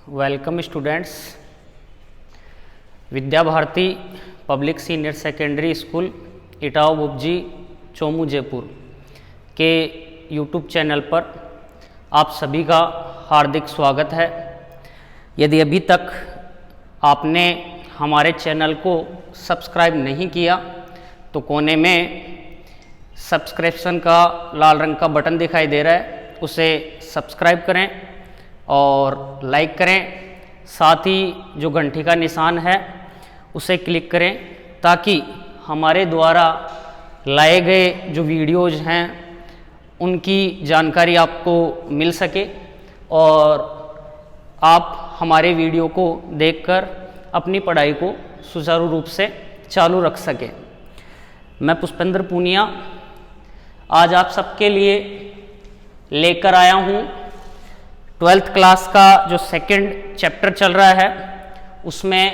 Welcome students. Vidya Bharati public senior secondary school Etawah बुबजी चोमू जयपुर के YouTube channel पर आप सभी का हार्दिक स्वागत है। यदि अभी तक आपने हमारे चैनल को सब्सक्राइब नहीं किया तो कोने में सब्सक्रिप्शन का लाल रंग का बटन दिखाई दे रहा है, उसे सब्सक्राइब करें और लाइक करें। साथ ही जो घंटी का निशान है उसे क्लिक करें ताकि हमारे द्वारा लाए गए जो वीडियोज़ हैं उनकी जानकारी आपको मिल सके और आप हमारे वीडियो को देखकर अपनी पढ़ाई को सुचारू रूप से चालू रख सकें। मैं पुष्पेंद्र पूनिया आज आप सबके लिए लेकर आया हूँ 12th क्लास का जो सेकंड चैप्टर चल रहा है उसमें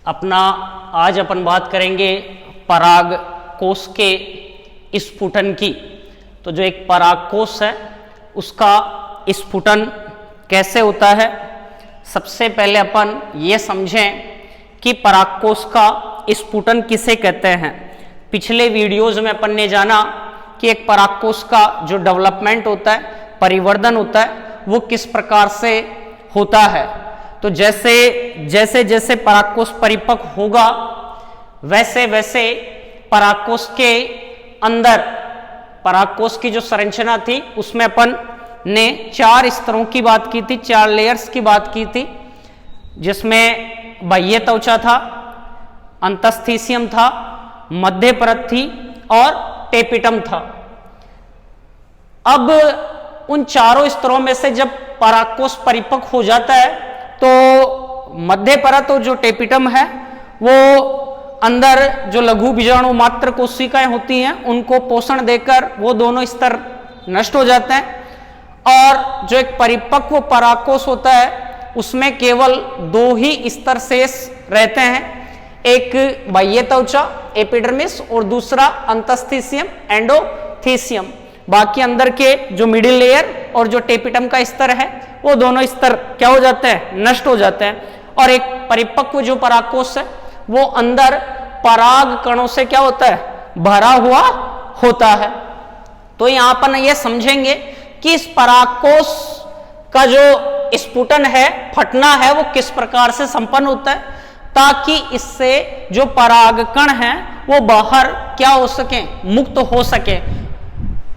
आज अपन बात करेंगे पराग कोश के स्फुटन की। तो जो एक पराग कोश है उसका स्फुटन कैसे होता है, सबसे पहले अपन ये समझें कि पराग कोश का स्फुटन किसे कहते हैं। पिछले वीडियोज़ में अपन ने जाना कि एक पराग कोश का जो डेवलपमेंट होता है, परिवर्धन होता है, वो किस प्रकार से होता है। तो जैसे जैसे परागकोश परिपक्व होगा वैसे वैसे परागकोश के अंदर परागकोश की जो संरचना थी उसमें अपन ने 4 स्तरों की बात की थी, 4 लेयर्स की बात की थी, जिसमें बाह्य त्वचा था, अंतस्थीसियम था, मध्य परत थी और टेपिटम था। अब उन चारों स्तरों में से जब परागकोश परिपक्व हो जाता है तो मध्य परत और जो टेपिटम है वो अंदर जो लघु बीजाणु मात्र कोशिकाएं होती हैं उनको पोषण देकर वो दोनों स्तर नष्ट हो जाते हैं और जो एक परिपक्व परागकोश होता है उसमें केवल 2 ही स्तर शेष रहते हैं, एक बाह्य त्वचा एपिडर्मिस और दूसरा अंतस्थीसियम एंडोथीसियम। बाकी अंदर के जो मिडिल लेयर और जो टेपिटम का स्तर है वो दोनों स्तर क्या हो जाते हैं, नष्ट हो जाते हैं। और एक परिपक्व जो परागकोश है वो अंदर पराग कणों से क्या होता है, भरा हुआ होता है। तो यहां पर ये समझेंगे कि इस परागकोश का जो स्फुटन है, फटना है, वो किस प्रकार से संपन्न होता है ताकि इससे जो परागकण हैं वो बाहर क्या हो सके, मुक्त हो सके।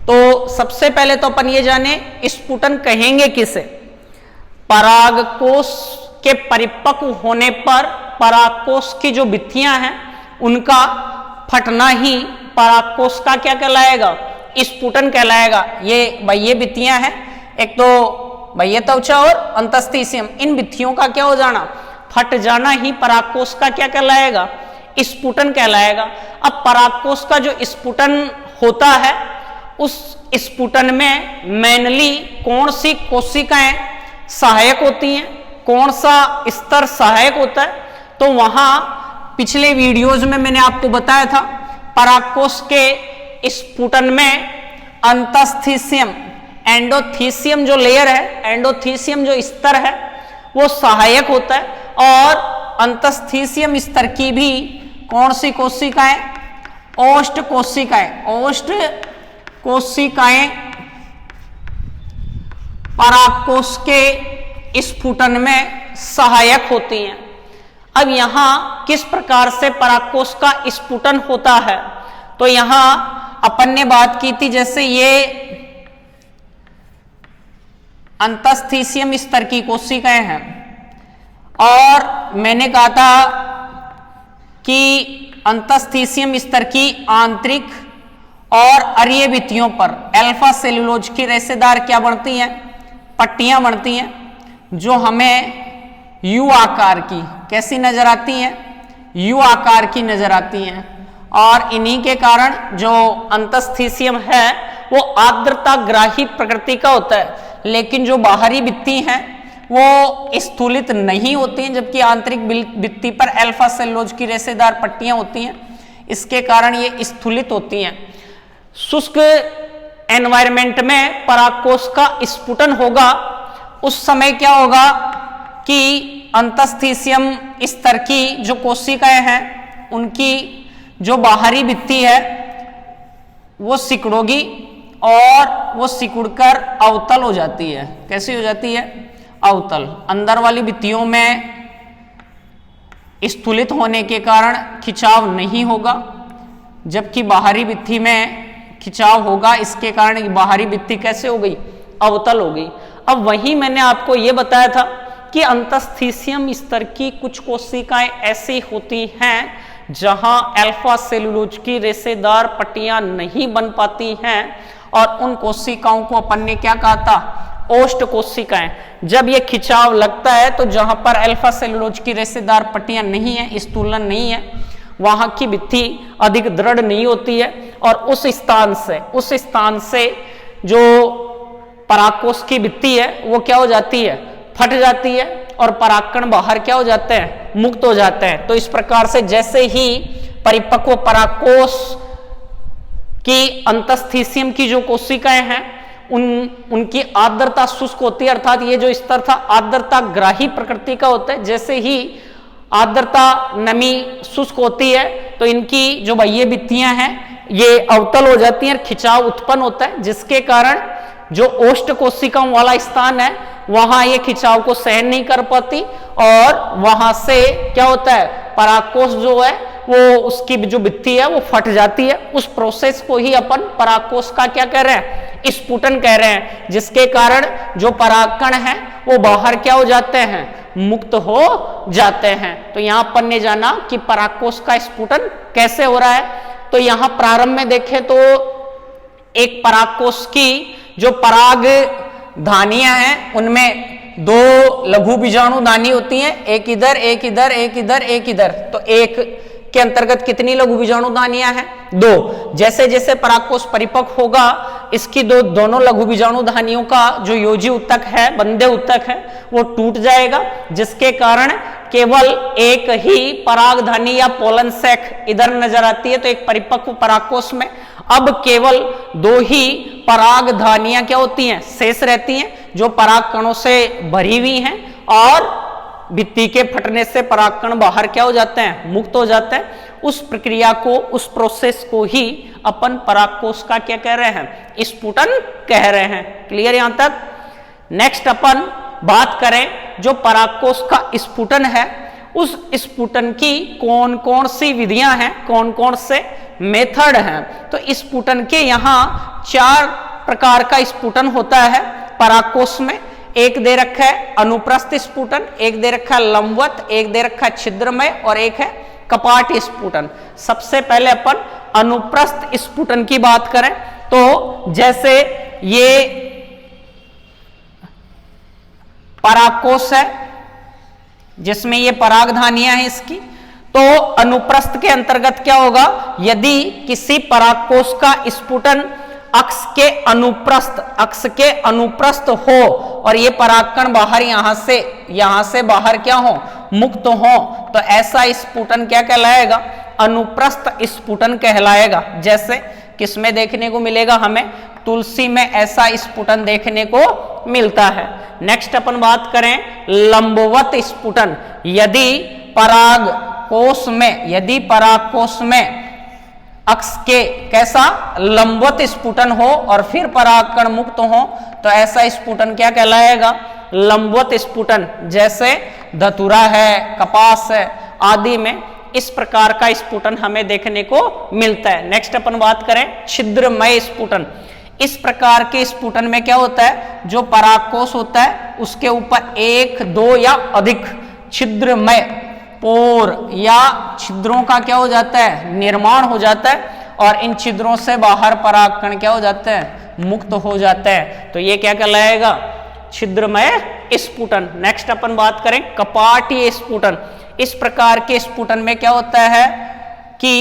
तो सबसे पहले तो अपन ये जाने स्फुटन कहेंगे किसे। परागकोश के परिपक्व होने पर परागकोश की जो भित्तियां हैं उनका फटना ही परागकोश का क्या कहलाएगा, स्फुटन कहलाएगा। ये बाह्य भित्तियां हैं, एक तो बाह्य त्वचा और अंतस्थीसियम, इन भित्तियों का क्या हो जाना, फट जाना ही परागकोश का क्या कहलाएगा, स्फुटन कहलाएगा। अब परागकोश का जो स्फुटन होता है उस स्फुटन में मेनली कौन सी कोशिकाएं सहायक होती हैं, कौन सा स्तर सहायक होता है। तो वहां पिछले वीडियोज में मैंने आपको बताया था परागकोश के स्फुटन में अंतस्थीसियम एंडोथीसियम जो लेयर है, एंडोथीसियम जो स्तर है वो सहायक होता है और अंतस्थीसियम स्तर की भी कौन सी कोशिकाएं, ओष्ठ कोशिकाएं, ओष्ठ कोशिकाएं परागकोश के स्फुटन में सहायक होती हैं। अब यहां किस प्रकार से परागकोश का स्फुटन होता है, तो यहां अपन ने बात की थी जैसे ये अंतस्थीसियम स्तर की कोशिकाएं हैं और मैंने कहा था कि अंतस्थीसियम स्तर की आंतरिक और अरीय भित्तियों पर अल्फा सेलुलोज की रेशेदार क्या बनती हैं, पट्टियां बनती हैं जो हमें यू आकार की कैसी नजर आती हैं, यू आकार की नजर आती हैं। और इन्हीं के कारण जो अंतस्थीसियम है वो आर्द्रता ग्राही प्रकृति का होता है, लेकिन जो बाहरी भित्ति हैं वो स्थूलित नहीं होती हैं, जबकि आंतरिक भित्ति पर अल्फा सेलुलोज की रेशेदार पट्टियां होती हैं, इसके कारण ये स्थूलित होती हैं। शुष्क एनवायरमेंट में परागकोश का स्फुटन होगा उस समय क्या होगा, कि अंतस्थीसियम स्तर की जो कोशिकाएं हैं उनकी जो बाहरी भित्ति है वो सिकुड़ोगी और वो सिकुड़कर अवतल हो जाती है। कैसी हो जाती है? अवतल। अंदर वाली भित्तियों में स्थूलित होने के कारण खिंचाव नहीं होगा, जबकि बाहरी भित्ति में खिंचाव होगा। इसके कारण बाहरी भित्ति कैसे हो गई? अवतल हो गई। अब वही मैंने आपको ये बताया था कि अंतस्थीसियम स्तर की कुछ कोशिकाएं ऐसी होती हैं जहां अल्फा सेलुलोज की रेशेदार पट्टियां नहीं बन पाती हैं, और उन कोशिकाओं को अपन ने क्या कहा था? ओष्ठ कोशिकाएं। जब ये खिंचाव लगता है तो जहां पर अल्फा सेलुलोज की रेशेदार पट्टियां नहीं है, स्थूलन नहीं है, वहां की भित्ति अधिक दृढ़ नहीं होती है, और उस स्थान से जो परागकोश की भित्ति है वो क्या हो जाती है? फट जाती है, और परागकण बाहर क्या हो जाते हैं? मुक्त हो जाते हैं। तो इस प्रकार से जैसे ही परिपक्व परागकोश की अंतस्थीसियम की जो कोशिकाएं हैं उनकी आर्द्रता शुष्क होती है, अर्थात ये जो स्तर था आर्द्रता ग्राही प्रकृति का होता है। जैसे ही आर्द्रता नमी शुष्क होती है तो इनकी जो बाह्य भित्तियां हैं ये अवतल हो जाती हैं, खिंचाव उत्पन्न होता है, जिसके कारण जो ओष्ठ कोशिकाओं वाला स्थान है वहां ये खिंचाव को सहन नहीं कर पाती, और वहां से क्या होता है? परागकोश जो है वो उसकी जो भित्ति है वो फट जाती है। उस प्रोसेस को ही अपन परागकोश का क्या कह रहे हैं? स्फुटन कह रहे हैं, जिसके कारण जो परागकण है वो बाहर क्या हो जाते हैं? मुक्त हो जाते हैं। तो यहां अपन ने जाना कि परागकोश का स्फुटन कैसे हो रहा है। तो यहां प्रारंभ में देखें तो एक परागकोश की जो पराग धानियां हैं उनमें दो लघु बीजाणु धानी होती हैं, एक इधर एक इधर एक इधर एक इधर। तो एक के अंतर्गत कितनी लघु बीजाणु धानियां हैं? 2। जैसे जैसे परागकोश परिपक्व होगा इसकी दोनों लघु बीजाणु धानियों का जो योजी उत्तक है, बंदे उत्तक है, वो टूट जाएगा, जिसके कारण केवल एक ही परागधानी या पोलन सैक इधर नजर आती है। तो एक परिपक्व परागकोश में अब केवल 2 ही परागधानियां क्या होती हैं? शेष रहती हैं, जो पराग कणों से भरी हुई हैं, और भित्ति के फटने से परागकण बाहर क्या हो जाते हैं? मुक्त हो जाते हैं। उस प्रक्रिया को, उस प्रोसेस को ही अपन परागकोश का क्या कह रहे हैं? स्फुटन कह रहे हैं। क्लियर यहां तक? नेक्स्ट अपन बात करें जो परागकोश का स्फुटन है, उस स्फुटन की कौन कौन सी विधियां हैं, कौन कौन से मेथड हैं। तो स्फुटन के यहां 4 प्रकार का स्फुटन होता है परागकोश में। एक दे रखा है अनुप्रस्थ स्फुटन, एक दे रखा है लंबवत, एक दे रखा है छिद्रमय, और एक है कपाट स्फुटन। सबसे पहले अपन अनुप्रस्थ स्फुटन की बात करें तो जैसे ये परागकोश है जिसमें ये परागधानियां हैं इसकी, तो अनुप्रस्थ के अंतर्गत क्या होगा? यदि किसी परागकोश का स्फुटन अक्ष के अनुप्रस्थ हो और ये परागकण बाहर यहां से बाहर क्या हो? मुक्त हो, तो ऐसा स्फुटन क्या कहलाएगा? अनुप्रस्थ स्फुटन कहलाएगा। जैसे किसमें देखने को मिलेगा? हमें तुलसी में ऐसा स्फुटन देखने को मिलता है। नेक्स्ट अपन बात करें लंबवत स्फुटन। यदि परागकोश में अक्ष के कैसा लंबवत स्फुटन हो और फिर परागकण मुक्त हो, तो ऐसा स्फुटन क्या कहलाएगा? लंबवत स्फुटन। जैसे धतूरा है, कपास है आदि में इस प्रकार का स्फुटन हमें देखने को मिलता है। नेक्स्ट अपन बात करें छिद्रमय स्फुटन। इस प्रकार के स्फुटन में क्या होता है? जो परागकोश होता है उसके ऊपर 1, 2 या अधिक छिद्रमय पोर या छिद्रों का क्या हो जाता है? निर्माण हो जाता है, और इन छिद्रों से बाहर परागकण क्या हो जाते हैं? मुक्त हो जाते हैं। तो ये क्या कहलाएगा? छिद्रमय स्फुटन। नेक्स्ट अपन बात करें कपाटीय स्फुटन। इस प्रकार के स्फुटन में क्या होता है कि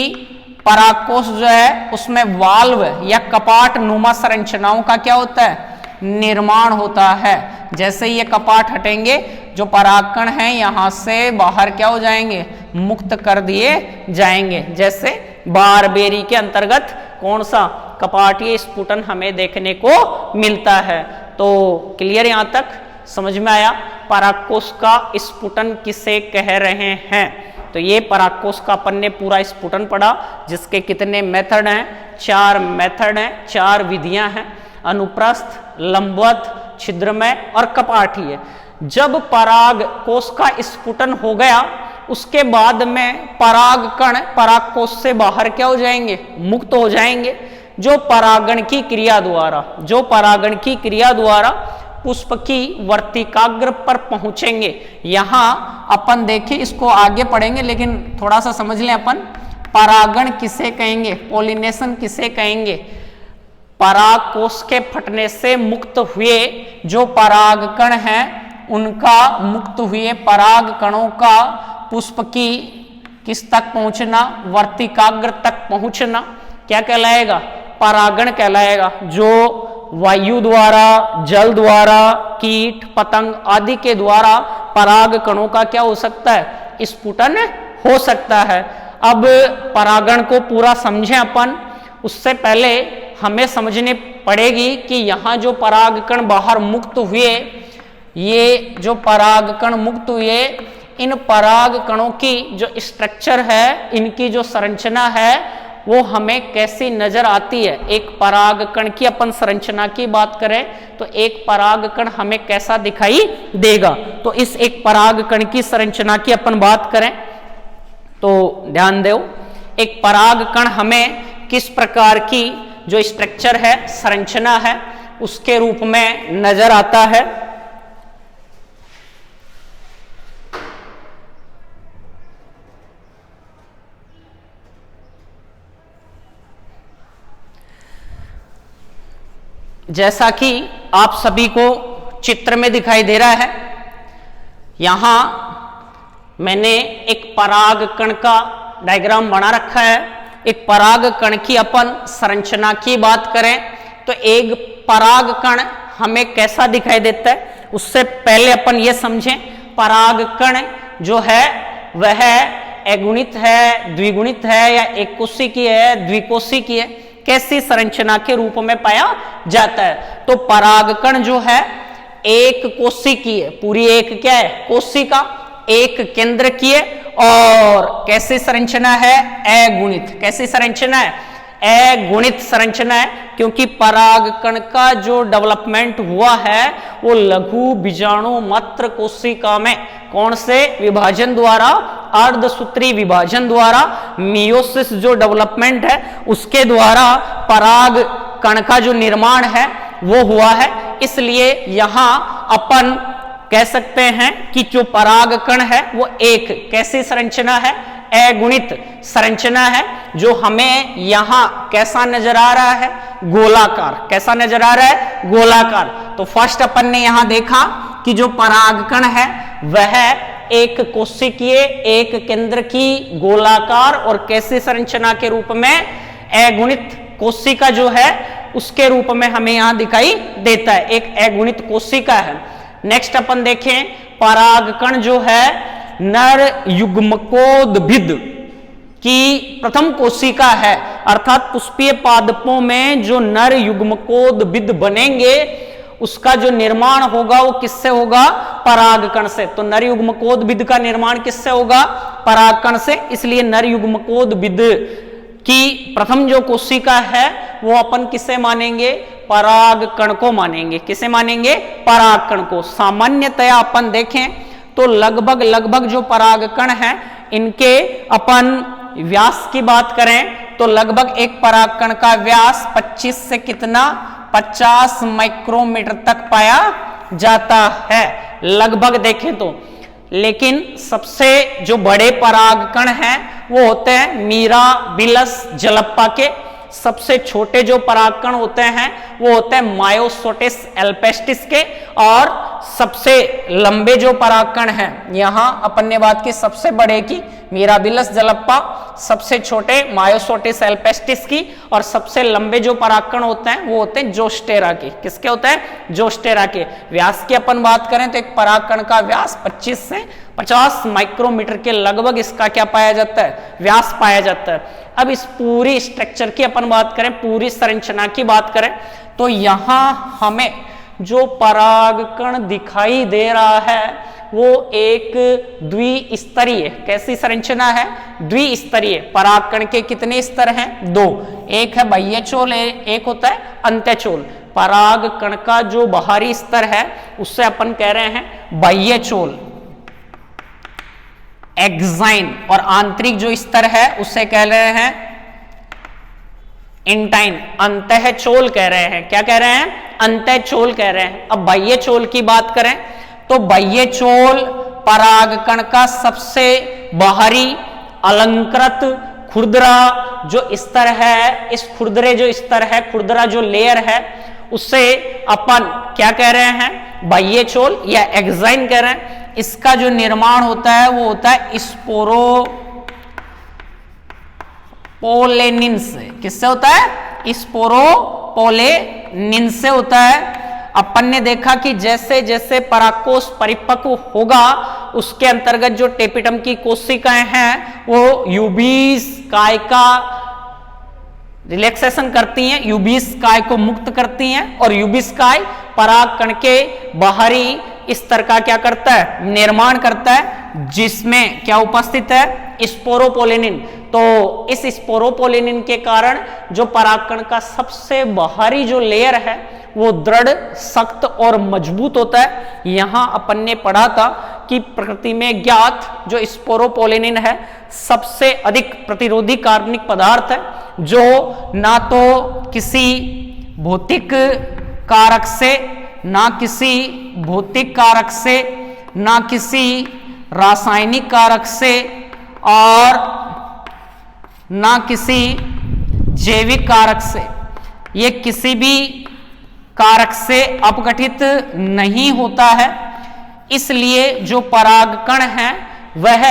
परागकोश जो है उसमें वाल्व या कपाट नुमा संरचनाओं का क्या होता है? निर्माण होता है। जैसे ये कपाट हटेंगे, जो परागकण हैं यहां से बाहर क्या हो जाएंगे? मुक्त कर दिए जाएंगे। जैसे बारबेरी के अंतर्गत कौन सा? कपाटीय स्फुटन हमें देखने को मिलता है। तो क्लियर यहां तक? समझ में आया? परागकोश का स्फुटन किसे कह रहे हैं? तो ये परागकोश का अपन ने पूरा स्फुटन पढ़ा, जिसके कितने मेथड हैं? 4 मेथड हैं, 4 विधियां हैं, अनुप्रस्थ, लंबवत, छिद्रमय और कपाटीय। जब परागकोश का स्फुटन हो गया, उसके बाद में परागकण परागकोश से बाहर क्या हो जाएंगे? मुक्त हो जाएंगे। जो परागण की क्रिया द्वारा पुष्प की वर्तिकाग्र पर पहुंचेंगे। यहां अपन देखें, इसको आगे पढ़ेंगे लेकिन थोड़ा सा समझ लें अपन। परागण किसे कहेंगे? पॉलिनेशन किसे कहेंगे? परागकोश के फटने से मुक्त हुए जो परागकण हैं, उनका मुक्त हुए पराग कणों का पुष्प की किस तक पहुंचना? वर्तिकाग्र तक पहुंचना क्या कहलाएगा? परागण कहलाएगा। जो वायु द्वारा, जल द्वारा, कीट पतंग आदि के द्वारा पराग कणों का क्या हो सकता है? स्फुटन हो सकता है। अब परागण को पूरा समझें अपन, उससे पहले हमें समझने पड़ेगी कि यहाँ जो परागकण बाहर मुक्त हुए, ये जो परागकण मुक्त हुए, इन परागकणों की जो स्ट्रक्चर है, इनकी जो संरचना है, वो हमें कैसी नजर आती है? एक परागकण की अपन संरचना की बात करें तो एक परागकण हमें कैसा दिखाई देगा? तो इस एक परागकण की संरचना की अपन बात करें तो ध्यान दो, एक परागकण हमें किस प्रकार की जो स्ट्रक्चर है, संरचना है, उसके रूप में नजर आता है। जैसा कि आप सभी को चित्र में दिखाई दे रहा है, यहां मैंने एक परागकण का डायग्राम बना रखा है। एक परागकण की अपन संरचना की बात करें तो एक परागकण हमें कैसा दिखाई देता है? उससे पहले अपन ये समझें, परागकण जो है वह अगुणित है, द्विगुणित है, या एक कोशिकी है, द्विकोशिकी है, कैसी संरचना के रूप में पाया जाता है? तो परागकण जो है एक कोशिकीय है, पूरी एक क्या है? कोशिका, एक केंद्र की है, और कैसी संरचना है? अगुणित। कैसी संरचना है? अगुणित संरचना है, क्योंकि परागकण का जो डेवलपमेंट हुआ है वो लघु बीजाणु मात्र कोशिका में कौन से विभाजन द्वारा? अर्धसूत्री विभाजन द्वारा, मियोसिस जो डेवलपमेंट है उसके द्वारा पराग कण का जो निर्माण है वो हुआ है। इसलिए यहां अपन कह सकते हैं कि जो परागकण है वो एक कैसी संरचना है? अगुणित संरचना है, जो हमें यहां कैसा नजर आ रहा है? गोलाकार। कैसा नजर आ रहा है? गोलाकार। तो फर्स्ट अपन ने यहां देखा कि जो परागकण है वह एक कोशिकीय, एक केंद्र की गोलाकार और कैसी संरचना के रूप में? अगुणित कोशिका जो है उसके रूप में हमें यहां दिखाई देता है, एक अगुणित कोशिका है। नेक्स्ट अपन देखें, परागकण जो है नर युग्मकोद्भिद की प्रथम कोशिका है, अर्थात पुष्पीय पादपों में जो नर युग्मकोद्भिद बनेंगे उसका जो निर्माण होगा वो किससे होगा? परागकण से। तो नर युग्मकोद्भिद का निर्माण किससे होगा? परागकण से। इसलिए नर युग्मकोद्भिद की प्रथम जो कोशिका है वो अपन किसे मानेंगे? परागकण को मानेंगे। किसे मानेंगे? परागकण को। सामान्यतया अपन देखें तो लगभग जो परागकण हैं इनके अपन व्यास की बात करें तो लगभग एक परागकण का व्यास 25 से कितना? 50 माइक्रोमीटर तक पाया जाता है, लगभग देखें तो। लेकिन सबसे जो बड़े परागकण हैं वो होते हैं मीराबिलस जलप्पा के। सबसे छोटे जो परागकण होते हैं वो होते हैं मायोसोटिस एल्पेस्टिस के। और सबसे लंबे जो परागकण हैं, यहां अपन ने बात की सबसे बड़े की मीराबिलस जलप्पा, सबसे छोटे मायोसोटिस एल्पेस्टिस की, और सबसे लंबे जो परागकण होते हैं वो होते हैं जोस्टेरा के। किसके होते हैं? जोस्टेरा के। व्यास की अपन बात करें तो एक परागकण का व्यास 25 से 50 माइक्रोमीटर के लगभग इसका क्या पाया जाता है? व्यास पाया जाता है। अब इस पूरी स्ट्रक्चर की अपन बात करें, पूरी संरचना की बात करें तो यहां हमें जो परागकण दिखाई दे रहा है वो एक द्विस्तरीय, कैसी संरचना है? द्विस्तरीय। परागकण के कितने स्तर हैं? 2। एक है बाह्य चोल, एक होता है अंत्यचोल। परागकण का जो बाहरी स्तर है उससे अपन कह रहे हैं बाह्य चोल, एक्साइन, और आंतरिक जो स्तर है उससे कह रहे हैं इंटाइन, अंतःचोल कह रहे हैं। क्या कह रहे हैं? अंतःचोल कह रहे हैं। अब बाह्य चोल की बात करें तो बाह्य चोल परागकण का सबसे बाहरी अलंकृत खुरदरा जो स्तर है, इस खुरदरे जो स्तर है, खुरदरा जो लेयर है, उससे अपन क्या कह रहे हैं? बाह्य चोल या एक्साइन कह रहे हैं। इसका जो निर्माण होता है वो होता है स्पोरोपोलेनिन से। किससे होता है? स्पोरोपोलेनिन से होता है। अपन ने देखा कि जैसे जैसे परागकोश परिपक्व होगा उसके अंतर्गत जो टेपिटम की कोशिकाएं हैं वो यूबीस काय का रिलैक्सेशन करती हैं, यूबीस काय को मुक्त करती हैं, और यूबीस काय परागकण के बाहरी स्तर का क्या करता है? निर्माण करता है, जिसमें क्या उपस्थित है? स्पोरोपोलेनिन। तो इस स्पोरोपोलेनिन के कारण जो परागकण का सबसे बाहरी जो लेयर है वो दृढ़, सख्त और मजबूत होता है। यहां अपन ने पढ़ा था कि प्रकृति में ज्ञात जो स्पोरोपोलेनिन है सबसे अधिक प्रतिरोधी कार्बनिक पदार्थ है, जो ना तो किसी भौतिक कारक से, ना किसी भौतिक कारक से, ना किसी रासायनिक कारक से, और ना किसी जैविक कारक से, ये किसी भी कारक से अपघटित नहीं होता है। इसलिए जो परागकण हैं वह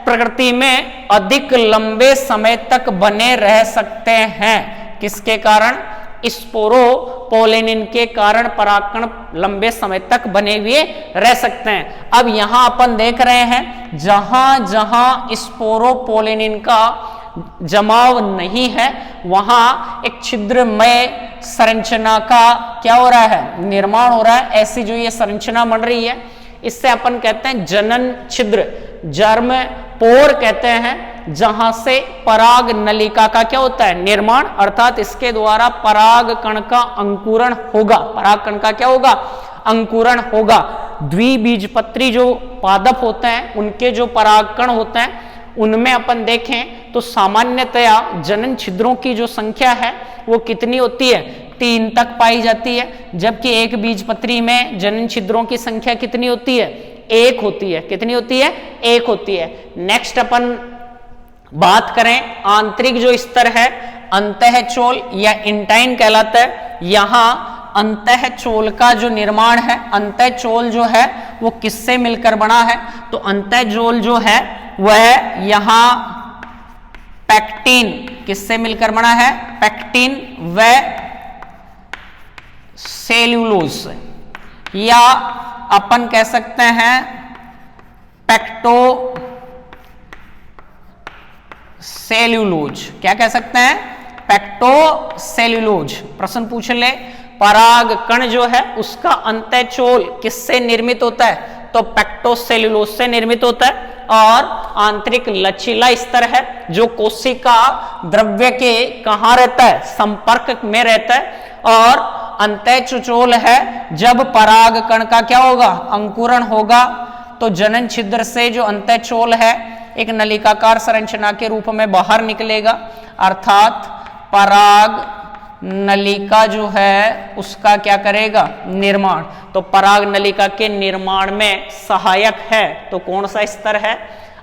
प्रकृति में अधिक लंबे समय तक बने रह सकते हैं। किसके कारण? स्पोरोपोलेनिन के कारण परागकण लंबे समय तक बने हुए रह सकते हैं। अब यहां अपन देख रहे हैं जहां जहां स्पोरोपोलेनिन का जमाव नहीं है वहां एक छिद्रमय संरचना का क्या हो रहा है? निर्माण हो रहा है। ऐसी जो ये संरचना बन रही है इससे अपन कहते हैं जनन छिद्र, जर्म पोर कहते हैं, जहां से पराग नलिका का क्या होता है? निर्माण, अर्थात इसके द्वारा परागकण का अंकुरण होगा। परागकण का क्या होगा? अंकुरण होगा। द्विबीजपत्री जो पादप होते हैं उनके जो परागकण होते हैं उनमें अपन देखें तो सामान्यतया जनन छिद्रों की जो संख्या है वो कितनी होती है? 3 तक पाई जाती है, जबकि एक बीजपत्री में जनन छिद्रों की संख्या कितनी होती है? 1 होती है। कितनी होती है? 1 होती है। नेक्स्ट अपन बात करें आंतरिक जो स्तर है अंतःचोल या इंटाइन कहलाता है। यहां अंतःचोल का जो निर्माण है, अंतःचोल जो है वो किससे मिलकर बना है? तो अंतःचोल जो है वह यहां पैक्टिन, किससे मिलकर बना है? पैक्टिन व सेल्यूलोज, या अपन कह सकते हैं पैक्टो सेल्यूलोज। क्या कह सकते हैं? पैक्टो सेल्यूलोज। प्रश्न पूछ ले परागकण जो है उसका अंतःचोल किससे निर्मित होता है? तो पैक्टोसेल्यूलोज से निर्मित होता है। और आंतरिक लचीला स्तर है जो कोशिका द्रव्य के कहां रहता है? संपर्क में रहता है। और अंतःचोल है जब परागकण का क्या होगा? अंकुरण होगा तो जनन छिद्र से जो अंतःचोल है एक नलिकाकार संरचना के रूप में बाहर निकलेगा, अर्थात पराग नलिका जो है उसका क्या करेगा? निर्माण। तो पराग नलिका के निर्माण में सहायक है तो कौन सा स्तर है?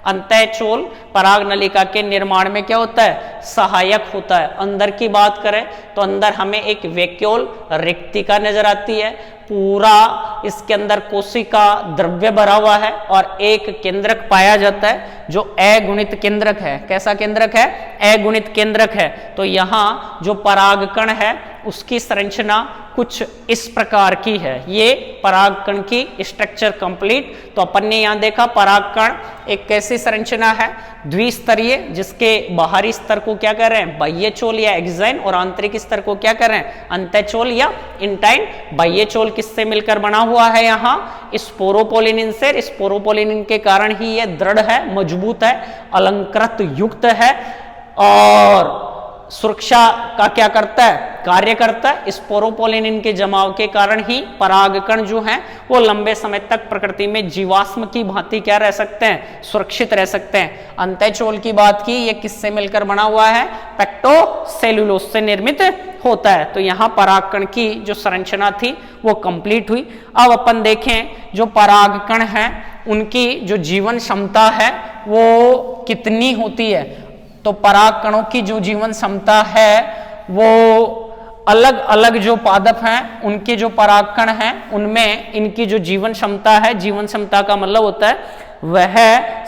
अंतःचोल पराग नलिका के निर्माण में क्या होता है? सहायक होता है। अंदर की बात करें तो अंदर हमें एक वैक्यूल रिक्तिका नजर आती है, पूरा इसके अंदर कोशिका द्रव्य भरा हुआ है और एक केंद्रक पाया जाता है जो अगुणित केंद्रक है। कैसा केंद्रक है? अगुणित केंद्रक है। तो यहाँ जो परागकण है उसकी संरचना कुछ इस प्रकार की है। ये परागकण की स्ट्रक्चर कंप्लीट। तो अपन ने यहां देखा परागकण एक कैसी संरचना है, द्विस्तरीय, जिसके बाहरी स्तर को क्या कर रहे हैं, बाह्य चोल या एक्साइन, और आंतरिक स्तर को क्या कर रहे हैं, अंतःचोल या इंटाइन। बाह्य चोल किससे मिलकर बना हुआ है, यहाँ स्पोरोपोलिनिन से। स्पोरोपोलिनिन के कारण ही यह दृढ़ है, मजबूत है, अलंकृत युक्त है और सुरक्षा का क्या करता है, कार्य करता है। स्पोरोपोलिनिन के जमाव के कारण ही परागकण जो हैं वो लंबे समय तक प्रकृति में जीवाश्म की भांति क्या रह सकते हैं, सुरक्षित रह सकते हैं। अंतःचोल की बात की, ये किससे मिलकर बना हुआ है, पेक्टोसेलुलोज से निर्मित होता है। तो यहाँ परागकण की जो संरचना थी वो कंप्लीट हुई। अब अपन देखें जो परागकण हैं उनकी जो जीवन क्षमता है वो कितनी होती है। तो परागकणों की जो जीवन क्षमता है वो अलग अलग जो पादप हैं उनके जो परागकण हैं उनमें इनकी जो जीवन क्षमता है, जीवन क्षमता का मतलब होता है वह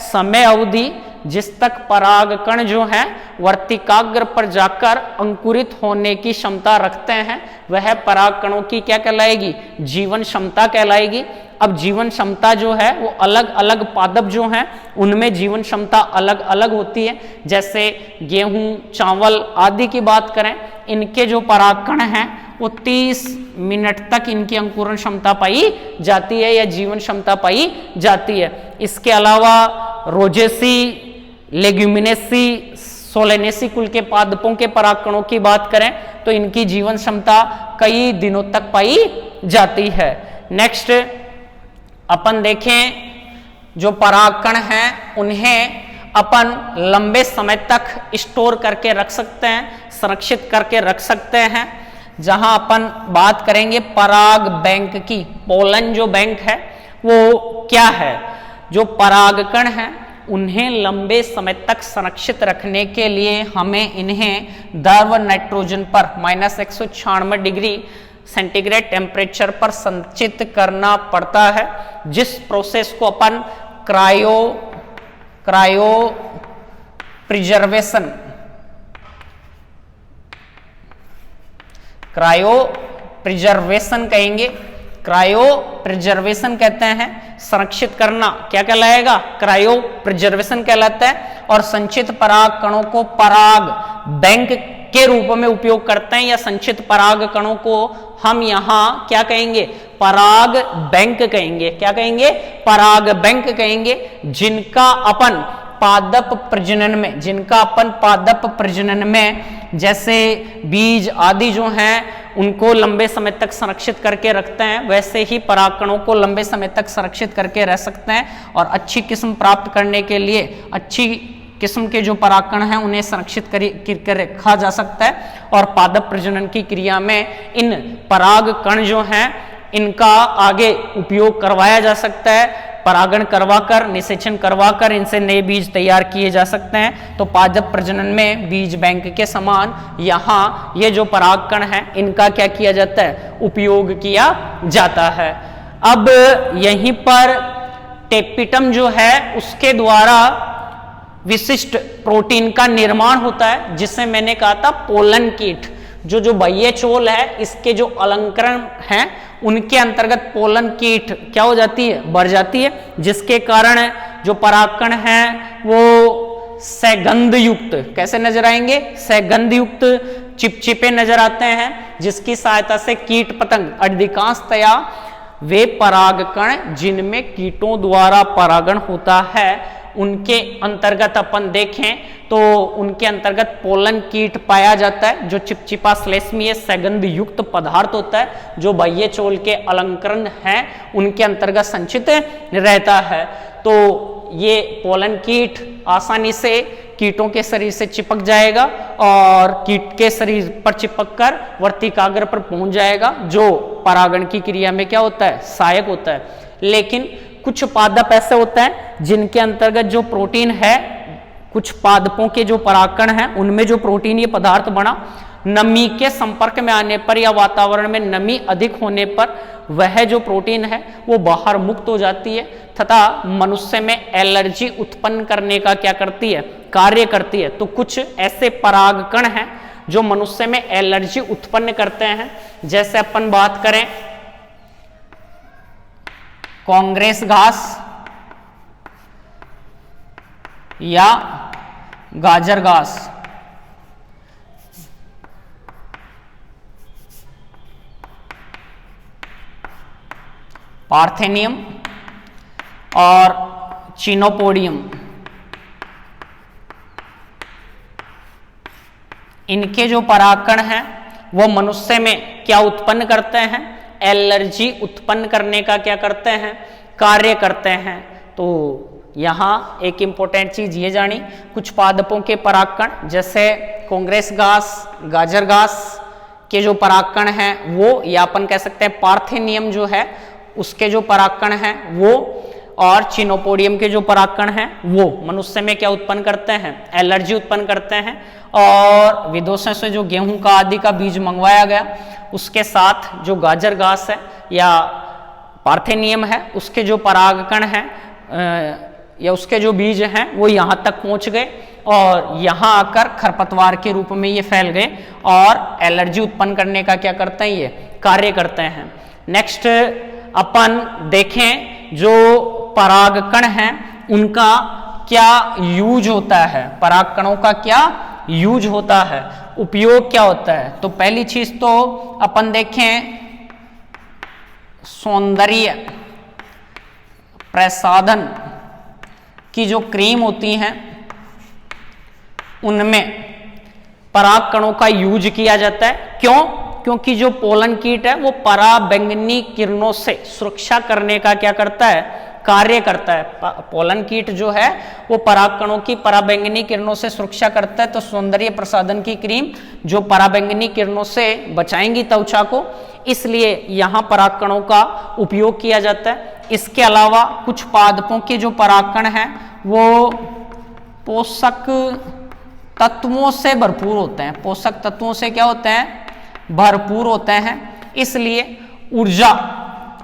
समय अवधि जिस तक परागकण जो है वर्तिकाग्र पर जाकर अंकुरित होने की क्षमता रखते हैं, वह परागकणों की क्या कहलाएगी, जीवन क्षमता कहलाएगी। अब जीवन क्षमता जो है वो अलग अलग पादप जो हैं उनमें जीवन क्षमता अलग अलग होती है। जैसे गेहूं, चावल आदि की बात करें, इनके जो परागकण हैं वो 30 मिनट तक इनकी अंकुरण क्षमता पाई जाती है या जीवन क्षमता पाई जाती है। इसके अलावा रोजेसी, लेग्यूमिनेसी, सोलेनेसी कुल के पादपों के परागकणों की बात करें तो इनकी जीवन क्षमता कई दिनों तक पाई जाती है। नेक्स्ट अपन देखें जो परागकण हैं उन्हें अपन लंबे समय तक स्टोर करके रख सकते हैं, संरक्षित करके रख सकते हैं। जहां अपन बात करेंगे पराग बैंक की, पोलन जो बैंक है वो क्या है, जो परागकण हैं उन्हें लंबे समय तक संरक्षित रखने के लिए हमें इन्हें द्रव नाइट्रोजन पर -196 डिग्री सेंटीग्रेड टेम्परेचर पर संचित करना पड़ता है, जिस प्रोसेस को अपन क्रायो प्रिजर्वेशन कहेंगे। क्रायो प्रिजर्वेशन कहते हैं, संरक्षित करना क्या कहलाएगा, क्रायो प्रिजर्वेशन कहलाता है। और संचित पराग कणों को पराग बैंक के रूप में उपयोग करते हैं, या संचित पराग कणों को हम यहाँ क्या कहेंगे, पराग बैंक कहेंगे। क्या कहेंगे, पराग बैंक कहेंगे, जिनका अपन पादप प्रजनन में जैसे बीज आदि जो हैं उनको लंबे समय तक संरक्षित करके रखते हैं, वैसे ही परागकणों को लंबे समय तक संरक्षित करके रह सकते हैं। और अच्छी किस्म प्राप्त करने के लिए अच्छी किस्म के जो परागकण हैं उन्हें संरक्षित कर रखा जा सकता है। और पादप प्रजनन की क्रिया में इन परागकण जो हैं इनका आगे उपयोग करवाया जा सकता है, परागण करवाकर, निषेचन करवाकर इनसे नए बीज तैयार किए जा सकते हैं। तो पादप प्रजनन में बीज बैंक के समान यहाँ ये जो परागकण हैं इनका क्या किया जाता है, उपयोग किया जाता है। अब यहीं पर टेपिटम जो है उसके द्वारा विशिष्ट प्रोटीन का निर्माण होता है, जिसे मैंने कहा था पोलन कीट। जो बाह्य चोल है इसके जो अलंकरण हैं उनके अंतर्गत पोलन कीट क्या हो जाती है, बढ़ जाती है, जिसके कारण जो परागकण हैं वो सगंध युक्त कैसे नजर आएंगे, सगंध युक्त चिपचिपे नजर आते हैं, जिसकी सहायता से कीट पतंग अधिकांशतया वे परागकण जिनमें कीटों द्वारा परागण होता है उनके अंतर्गत अपन देखें तो उनके अंतर्गत पोलन कीट पाया जाता है, जो चिपचिपा श्लेष्मीय सगंध युक्त पदार्थ होता है, जो बाह्य चोल के अलंकरण हैं उनके अंतर्गत संचित रहता है। तो ये पोलन कीट आसानी से कीटों के शरीर से चिपक जाएगा और कीट के शरीर पर चिपककर वर्तिकाग्र पर पहुंच जाएगा, जो परागण की क्रिया में क्या होता है, सहायक होता है। लेकिन कुछ पादप ऐसे होते हैं जिनके अंतर्गत जो प्रोटीन है, कुछ पादपों के जो परागकण हैं उनमें जो प्रोटीन ये पदार्थ बना, नमी के संपर्क में आने पर या वातावरण में नमी अधिक होने पर वह जो प्रोटीन है वो बाहर मुक्त हो जाती है तथा मनुष्य में एलर्जी उत्पन्न करने का क्या करती है, कार्य करती है। तो कुछ ऐसे परागकण हैं जो मनुष्य में एलर्जी उत्पन्न करते हैं। जैसे अपन बात करें कांग्रेस घास या गाजर घास, पार्थेनियम और चिनोपोडियम, इनके जो परागकण हैं वो मनुष्य में क्या उत्पन्न करते हैं, एलर्जी उत्पन्न करने का क्या करते हैं, कार्य करते हैं। तो यहाँ एक इंपॉर्टेंट चीज ये जानी, कुछ पादपों के परागकण जैसे कांग्रेस घास, गाजर घास के जो परागकण हैं वो, या अपन कह सकते हैं पार्थेनियम जो है उसके जो परागकण हैं वो, और चिनोपोडियम के जो परागकण हैं वो मनुष्य में क्या उत्पन्न करते हैं, एलर्जी उत्पन्न करते हैं। और विदेशों से जो गेहूं का आदि का बीज मंगवाया गया उसके साथ जो गाजर घास है या पार्थेनियम है उसके जो परागकण हैं या उसके जो बीज हैं वो यहाँ तक पहुँच गए और यहाँ आकर खरपतवार के रूप में ये फैल गए और एलर्जी उत्पन्न करने का क्या करते हैं, ये कार्य करते हैं। नेक्स्ट अपन देखें जो परागकण हैं उनका क्या यूज होता है, परागकणों का क्या यूज होता है, उपयोग क्या होता है। तो पहली चीज तो अपन देखें सौंदर्य प्रसाधन की जो क्रीम होती हैं उनमें परागकणों का यूज किया जाता है। क्यों? क्योंकि जो पोलन कीट है वो पराबैंगनी किरणों से सुरक्षा करने का क्या करता है, कार्य करता है। पोलन कीट जो है वो परागकणों की पराबैंगनी किरणों से सुरक्षा करता है। तो सौंदर्य प्रसाधन की क्रीम जो पराबैंगनी किरणों से बचाएंगी त्वचा को, इसलिए यहाँ परागकणों का उपयोग किया जाता है। इसके अलावा कुछ पादपों के जो परागकण हैं वो पोषक तत्वों से भरपूर होते हैं, पोषक तत्वों से क्या होते हैं, भरपूर होते हैं। इसलिए ऊर्जा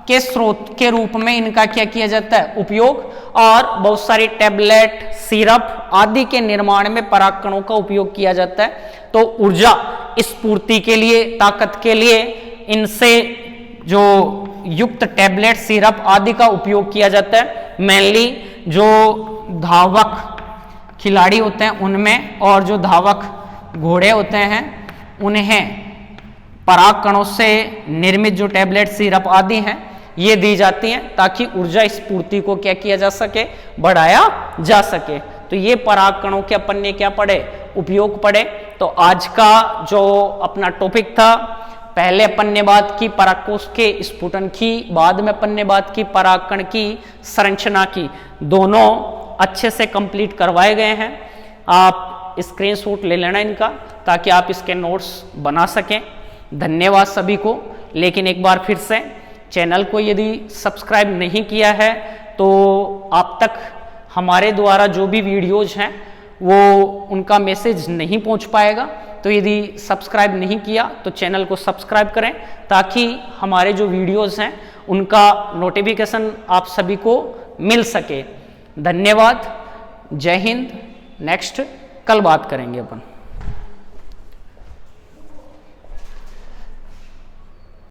के स्रोत के रूप में इनका क्या किया जाता है, उपयोग। और बहुत सारी टैबलेट, सिरप आदि के निर्माण में परागकणों का उपयोग किया जाता है। तो ऊर्जा स्फूर्ति के लिए, ताकत के लिए इनसे जो युक्त टैबलेट, सिरप आदि का उपयोग किया जाता है। मेनली जो धावक खिलाड़ी होते हैं उनमें और जो धावक घोड़े होते हैं उन्हें परागकणों से निर्मित जो टैबलेट, सिरप आदि हैं ये दी जाती हैं ताकि ऊर्जा स्फूर्ति को क्या किया जा सके, बढ़ाया जा सके। तो ये परागकणों के अपन ने क्या पढ़े, उपयोग पढ़े। तो आज का जो अपना टॉपिक था, पहले अपन ने बात की परागकोश के स्फुटन की, बाद में अपन ने बात की परागकण की संरचना की। दोनों अच्छे से कंप्लीट करवाए गए हैं। आप स्क्रीनशॉट ले लेना इनका ताकि आप इसके नोट्स बना सकें। धन्यवाद सभी को। लेकिन एक बार फिर से चैनल को यदि सब्सक्राइब नहीं किया है तो आप तक हमारे द्वारा जो भी वीडियोज हैं वो उनका मैसेज नहीं पहुंच पाएगा। तो यदि सब्सक्राइब नहीं किया तो चैनल को सब्सक्राइब करें ताकि हमारे जो वीडियोज हैं उनका नोटिफिकेशन आप सभी को मिल सके। धन्यवाद। जय हिंद। नेक्स्ट कल बात करेंगे अपन।